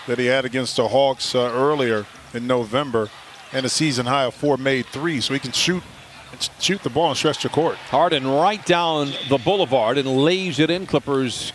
that he had against the Hawks earlier in November, and a season high of 4 made threes. So he can shoot the ball and stretch the court. Harden right down the boulevard and lays it in. Clippers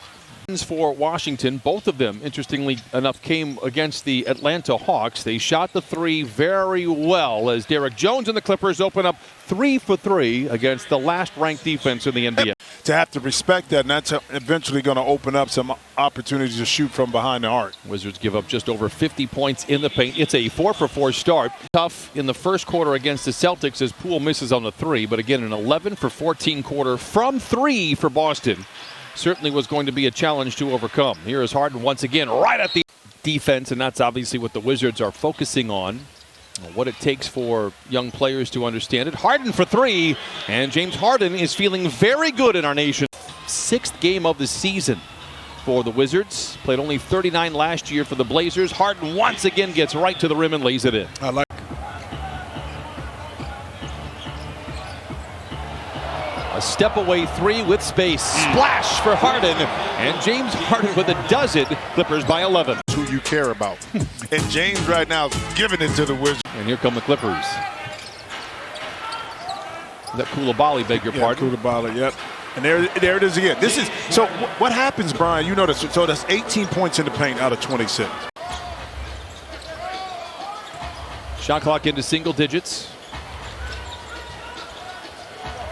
for Washington. Both of them, interestingly enough, came against the Atlanta Hawks. They shot the three very well as Derek Jones and the Clippers open up 3 for 3 against the last-ranked defense in the NBA. To have to respect that, and that's eventually going to open up some opportunities to shoot from behind the arc. Wizards give up just over 50 points in the paint. It's a 4 for 4 start. Tough in the first quarter against the Celtics as Poole misses on the 3, but again, an 11 for 14 quarter from 3 for Boston. Certainly was going to be a challenge to overcome. Here is Harden once again right at the defense, and that's obviously what the Wizards are focusing on. What it takes for young players to understand it. Harden for 3, and James Harden is feeling very good in our nation. 6th game of the season for the Wizards. Played only 39 last year for the Blazers. Harden once again gets right to the rim and lays it in. I like A step away 3 with space. Splash for Harden. And James Harden with a dozen. Clippers by 11. who you care about. And James right now is giving it to the Wizards. And here come the Clippers. That Koulibaly, beg your pardon. Koulibaly, yep. And there it is again. This is so. What happens, Brian? You notice. So that's 18 points in the paint out of 26. Shot clock into single digits.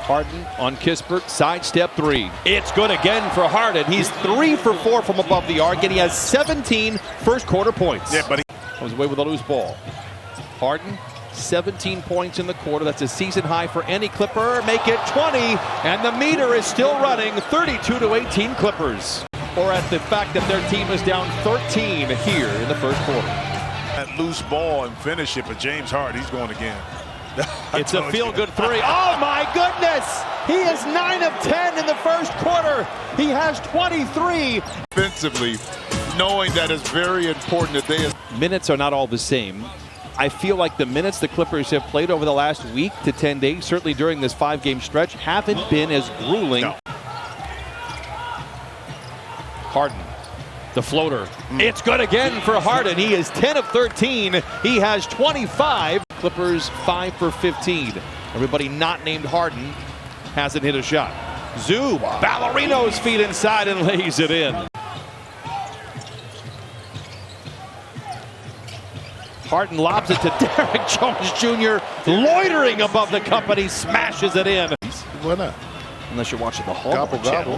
Harden on Kispert, sidestep 3. It's good again for Harden. He's 3 for 4 from above the arc, and he has 17 first quarter points. Yeah, buddy. Comes away with a loose ball. Harden, 17 points in the quarter. That's a season high for any Clipper. Make it 20, and the meter is still running. 32-18 Clippers. Or at the fact that their team is down 13 here in the first quarter. That loose ball and finish it, but James Harden, he's going again. It's a feel-good 3. Oh, my goodness! He is 9 of 10 in the first quarter. He has 23. Offensively, knowing that it's very important that they... Minutes are not all the same. I feel like the minutes the Clippers have played over the last week to 10 days, certainly during this 5-game stretch, haven't been as grueling. No. Harden, the floater. It's good again for Harden. He is 10 of 13. He has 25. Clippers 5 for 15. Everybody not named Harden hasn't hit a shot. Zoo, Ballerino's feet inside and lays it in. Harden lobs it to Derek Jones Jr. Loitering above the cup, and he smashes it in. Why not? Unless you're watching the Hallmark Gobble, channel.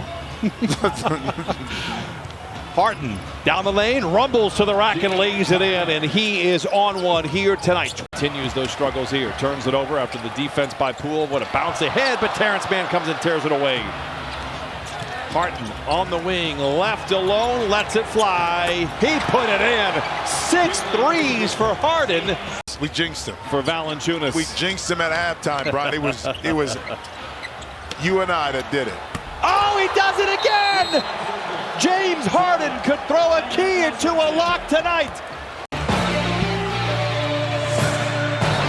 Harden down the lane, rumbles to the rack and lays it in, and he is on one here tonight. Continues those struggles here, turns it over after the defense by Poole. What a bounce ahead, but Terrence Mann comes and tears it away. Harden on the wing, left alone, lets it fly. He put it in. 6 threes for Harden. We jinxed him. For Valanciunas. We jinxed him at halftime, Brian. It was you and I that did it. Oh, he does it again! James Harden could throw a key into a lock tonight.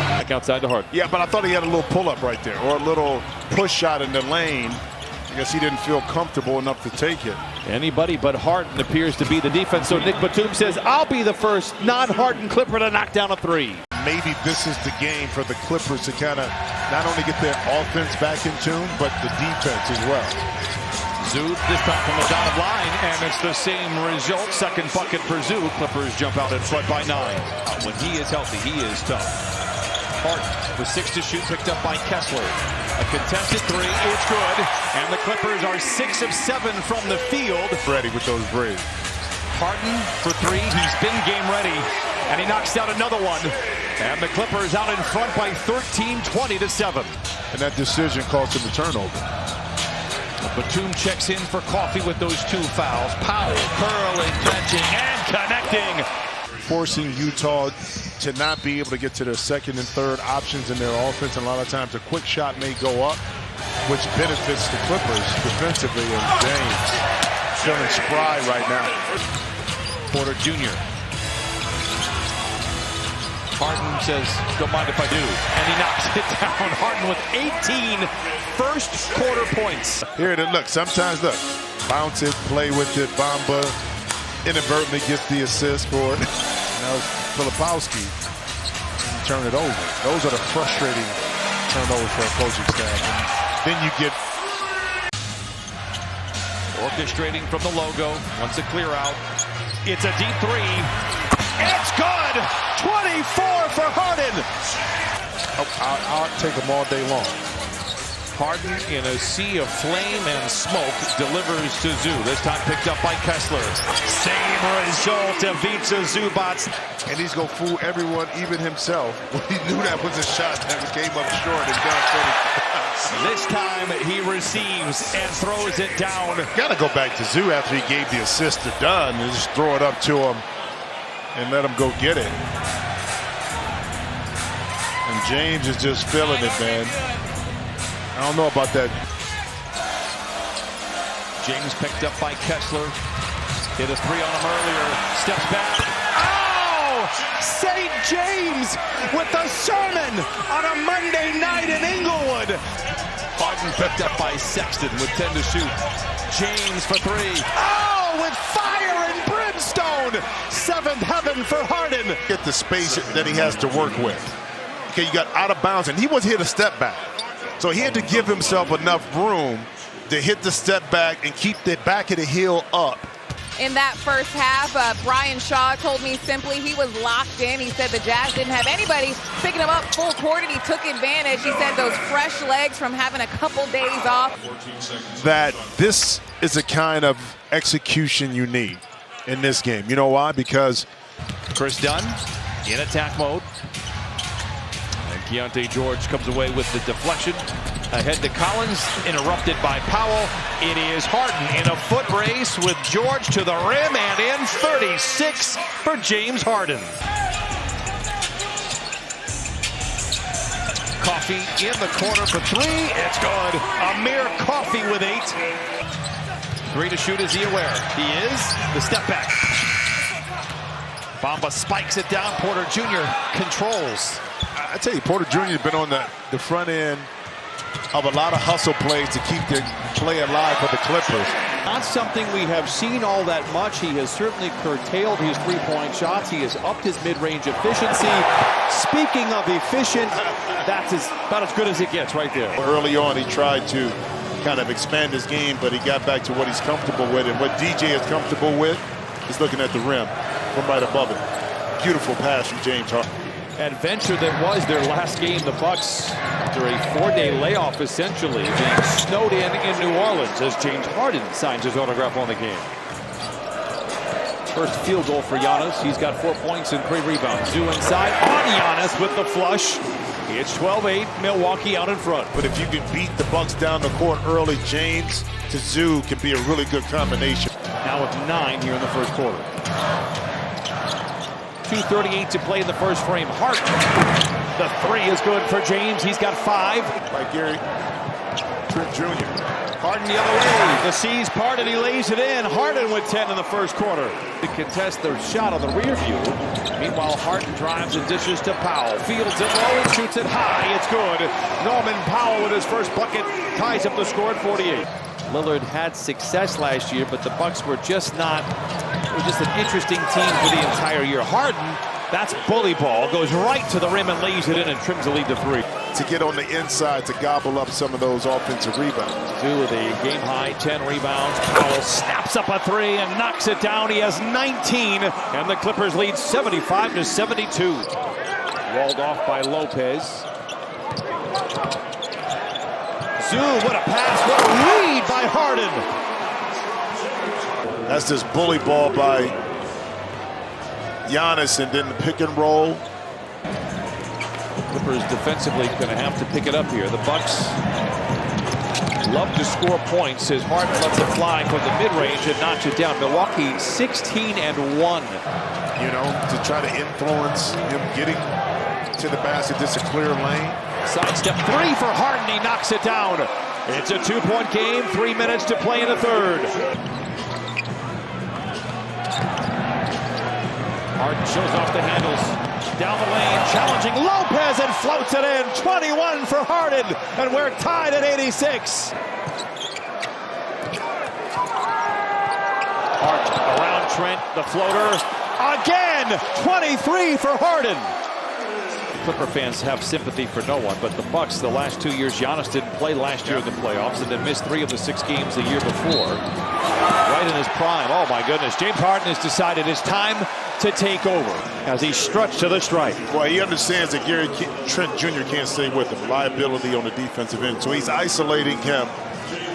Back outside to Harden. Yeah, but I thought he had a little pull-up right there, or a little push shot in the lane. I guess he didn't feel comfortable enough to take it. Anybody but Harden appears to be the defense, so Nick Batum says, I'll be the first non-Harden Clipper to knock down a 3. Maybe this is the game for the Clippers to kind of not only get their offense back in tune, but the defense as well. Zoo this time from the dotted line, and it's the same result. Second bucket for Zoo. Clippers jump out in front by 9. When he is healthy, he is tough. Harden with 6 to shoot, picked up by Kessler. A contested 3, it's good. And the Clippers are 6 of 7 from the field. Ready with those braids. Harden for 3, he's been game ready. And he knocks down another one. And the Clippers out in front by 13, 20-7. And that decision cost him a turnover. Batum checks in for Coffee with those 2 fouls. Powell curling, catching, and connecting. Forcing Utah to not be able to get to their second and third options in their offense. And a lot of times a quick shot may go up, which benefits the Clippers defensively. And James feeling spry right now. Porter Jr. Harden says, don't mind if I do. And he knocks it down. Harden with 18 first quarter points. Here it is. Look, sometimes, look, bounce it, play with it, Bamba. inadvertently gets the assist for it. Now Filipowski turn it over. Those are the frustrating turnovers for a coaching staff. And then you get orchestrating from the logo. Wants a clear out. It's a deep three. It's good. 24 for Harden. I'll take them all day long. Harden in a sea of flame and smoke delivers to Zoo. This time picked up by Kessler. Same result of Ivica Zubats. And he's going to fool everyone, even himself. He knew that was a shot that came up short and down 30. This time he receives and throws it down. Got to go back to Zoo after he gave the assist to Dunn and just throw it up to him and let him go get it. And James is just feeling it, man. I don't know about that. James picked up by Kessler. Hit a three on him earlier. Steps back. Oh! St. James with the sermon on a Monday night in Inglewood. Harden picked up by Sexton with 10 to shoot. James for three. Oh! With fire and brimstone. Seventh heaven for Harden. Get the space that he has to work with. Okay, you got out of bounds, and he was here to step back. So he had to give himself enough room to hit the step back and keep the back of the heel up. In that first half, Brian Shaw told me simply he was locked in. He said the Jazz didn't have anybody picking him up full court, and he took advantage. He said those fresh legs from having a couple days off. That this is the kind of execution you need in this game. You know why? Because Chris Dunn in attack mode. And Keontae George comes away with the deflection. Ahead to Collins, interrupted by Powell. It is Harden in a foot race with George to the rim and in. 36 for James Harden. Coffee in the corner for three. It's good. Amir Coffee with 8. Three to shoot. Is he aware? He is. The step back. Bamba spikes it down. Porter Jr. controls. I tell you, Porter Jr. has been on the front end of a lot of hustle plays to keep the play alive for the Clippers. Not something we have seen all that much. He has certainly curtailed his three-point shots. He has upped his mid-range efficiency. Speaking of efficient, that's about as good as it gets right there. Early on, he tried to kind of expand his game, but he got back to what he's comfortable with. And what DJ is comfortable with is looking at the rim from right above it. Beautiful pass from James Harden. Adventure that was their last game. The Bucks, after a 4-day layoff, essentially being snowed in New Orleans as James Harden signs his autograph on the game. First field goal for Giannis. He's got 4 points and 3 rebounds. Zoo inside on Giannis with the flush. It's 12-8, Milwaukee out in front. But if you can beat the Bucks down the court early, James to Zoo can be a really good combination. Now with 9 here in the first quarter. 2:38 to play in the first frame. Harden. The three is good for James. He's got 5. By Gary Trent Jr. Harden the other way. The C's parted. He lays it in. Harden with 10 in the first quarter. To contest the shot on the rear view. Meanwhile, Harden drives and dishes to Powell. Fields it low and shoots it high. It's good. Norman Powell with his first bucket ties up the score at 48. Lillard had success last year, but the Bucks were just not. It was just an interesting team for the entire year. Harden, that's bully ball, goes right to the rim and lays it in and trims the lead to 3. To get on the inside to gobble up some of those offensive rebounds. Zoo with a game-high 10 rebounds. Powell snaps up a 3 and knocks it down. He has 19, and the Clippers lead 75-72. Walled off by Lopez. Zoo, what a pass, what a read by Harden. That's this bully ball by Giannis, and then the pick and roll. Clippers defensively going to have to pick it up here. The Bucks love to score points as Harden lets it fly from the mid-range and knocks it down. Milwaukee 16-1. You know, to try to influence him getting to the basket. This is a clear lane. Sidestep 3 for Harden. He knocks it down. It's a 2-point game. 3 minutes to play in the third. Harden shows off the handles. Down the lane, challenging Lopez and floats it in. 21 for Harden, and we're tied at 86. Harden around Trent, the floater. Again! 23 for Harden. Clipper fans have sympathy for no one, but the Bucks, the last 2 years, Giannis didn't play last year in the playoffs and then missed 3 of the 6 games the year before. Right in his prime. Oh my goodness. James Harden has decided it's time to take over as he struts to the stripe. Well, he understands that Trent Jr. can't stay with him. Liability on the defensive end. So he's isolating him.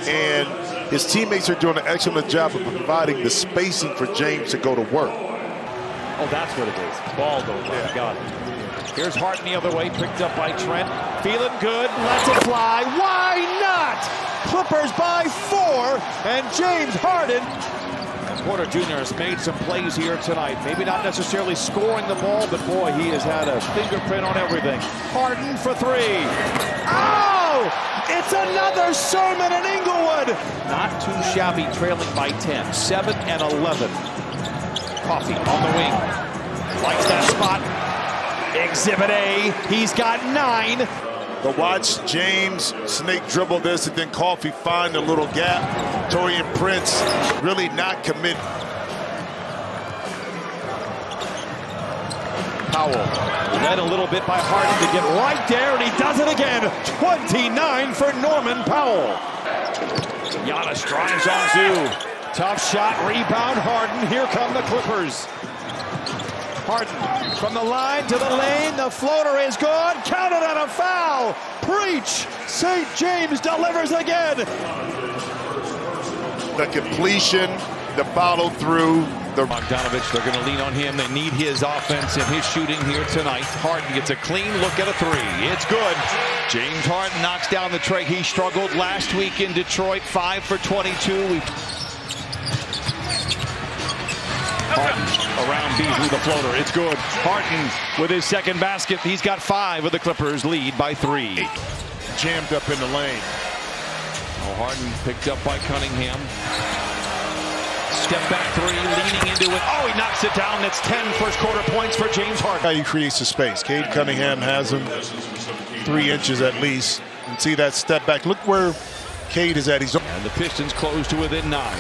And his teammates are doing an excellent job of providing the spacing for James to go to work. Oh, that's what it is. Ball goes on. Got it. Here's Harden the other way, picked up by Trent. Feeling good, lets it fly. Why not? Clippers by 4, and James Harden. Porter Jr. has made some plays here tonight. Maybe not necessarily scoring the ball, but boy, he has had a fingerprint on everything. Harden for 3. Oh! It's another sermon in Inglewood. Not too shabby, trailing by 10. 7 and 11. Coffee on the wing. Likes that spot. Exhibit A, he's got 9. But watch James snake dribble this and then Coffee find a little gap. Taurean Prince really not commit. Powell led a little bit by Harden to get right there, and he does it again. 29 for Norman Powell. Giannis drives on Zoo. Tough shot, rebound, Harden. Here come the Clippers. Harden from the line to the lane. The floater is gone. Counted on a foul. Preach. St. James delivers again. The completion, the follow through. Bogdanovich, they're going to lean on him. They need his offense and his shooting here tonight. Harden gets a clean look at a 3. It's good. James Harden knocks down the tray. He struggled last week in Detroit. 5 for 22. Harden around Beasley, the floater. It's good. Harden with his second basket. He's got 5 with the Clippers lead by 3. Jammed up in the lane. Oh, Harden picked up by Cunningham. Step back 3, leaning into it. Oh, he knocks it down. That's 10 first quarter points for James Harden. How he creates the space. Cade Cunningham has him 3 inches at least. And see that step back. Look where Cade is at. And the Pistons close to within 9.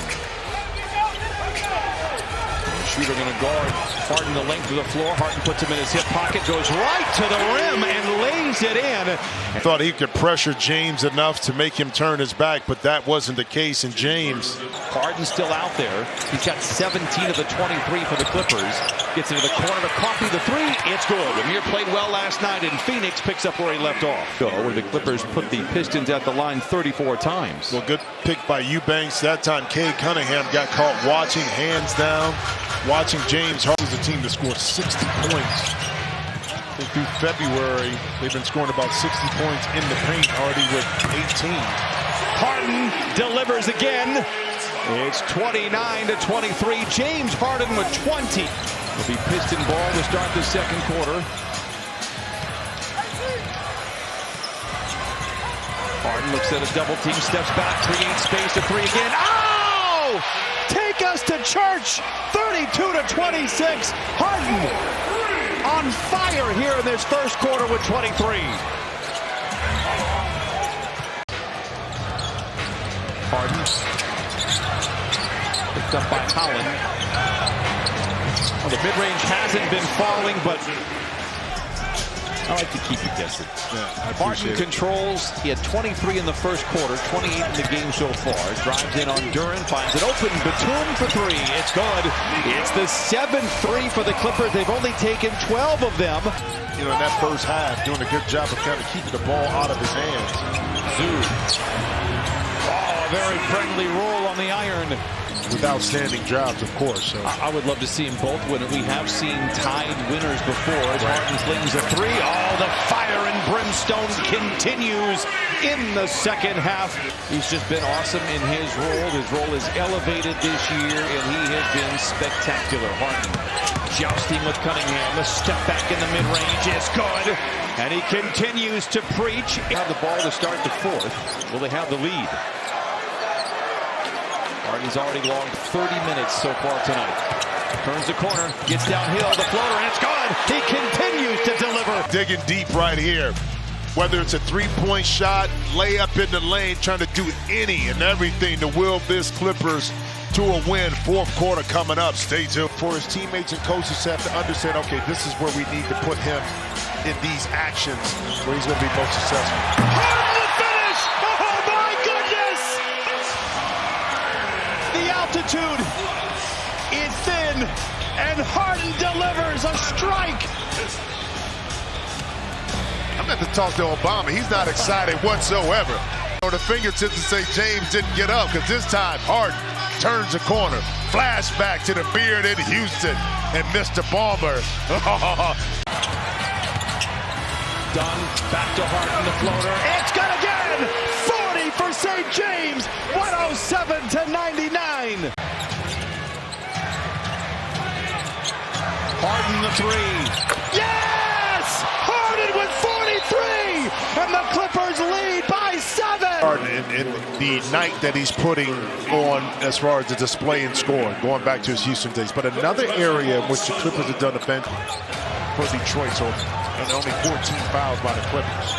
Shooter going to guard Harden the length of the floor. Harden puts him in his hip pocket, goes right to the rim and lays it in. Thought he could pressure James enough to make him turn his back, but that wasn't the case. And James, Harden's still out there. He's got 17 of the 23 for the Clippers. Gets into the corner to Coffee the 3. It's good. Amir played well last night, and Phoenix picks up where he left off. Where the Clippers put the Pistons at the line 34 times. Well, good pick by Eubanks. That time Cade Cunningham got caught watching, hands down, watching James Harden's the team to score 60 points. Through February, they've been scoring about 60 points in the paint, already with 18. Harden delivers again. It's 29-23. James Harden with 20. It'll be Piston ball to start the second quarter. Harden looks at a double team, steps back, creates space to 3 again. Oh! Take us to church. 32-26. Harden on fire here in this first quarter with 23. Harden picked up by Holland. Well, the mid-range hasn't been falling, but I like to keep you guessing. Yeah, Harden controls. He had 23 in the first quarter, 28 in the game so far. Drives in on Duran, finds it open. Batum for 3. It's good. It's the 7th 3 for the Clippers. They've only taken 12 of them. You know, in that first half, doing a good job of kind of keeping the ball out of his hands. Zoo. Oh, a very friendly roll on the iron. With outstanding jobs, of course. So. I would love to see them both win it. We have seen tied winners before. Harden slings a 3. Oh, the fire and brimstone continues in the second half. He's just been awesome in his role. His role is elevated this year, and he has been spectacular. Harden jousting with Cunningham. A step back in the mid-range is good. And he continues to preach. Have the ball to start the fourth. Will they have the lead? Harden's already logged 30 minutes so far tonight. Turns the corner, gets downhill, the floater, and it's gone. He continues to deliver. Digging deep right here. Whether it's a 3-point shot, layup in the lane, trying to do any and everything to will this Clippers to a win. Fourth quarter coming up. Stay tuned. For his teammates and coaches have to understand, okay, this is where we need to put him in these actions where he's going to be most successful. Harden the finish! Oh my goodness! The altitude is thin, and Harden delivers a strike. I'm going to have to talk to Obama. He's not excited whatsoever. Or the fingertips to say James didn't get up, because this time Harden turns the corner. Flashback to the beard in Houston and Mr. Ballmer. Dunn back to Harden, the floater. It's good again! 40 for St. James, 107-99. Harden the three. Yes! Harden with 43! And the Clippers lead by 7! Harden in the night that he's putting on as far as the display and scoring, going back to his Houston days. But another area in which the Clippers have done offense for Detroit, so and only 14 fouls by the Clippers.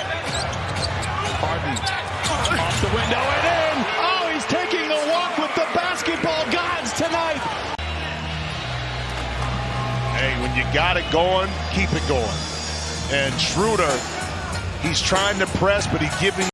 Harden off the window and in. Oh, he's taking a walk with the basketball gods tonight. Hey, when you got it going, keep it going. And Schroeder, he's trying to press, but he's giving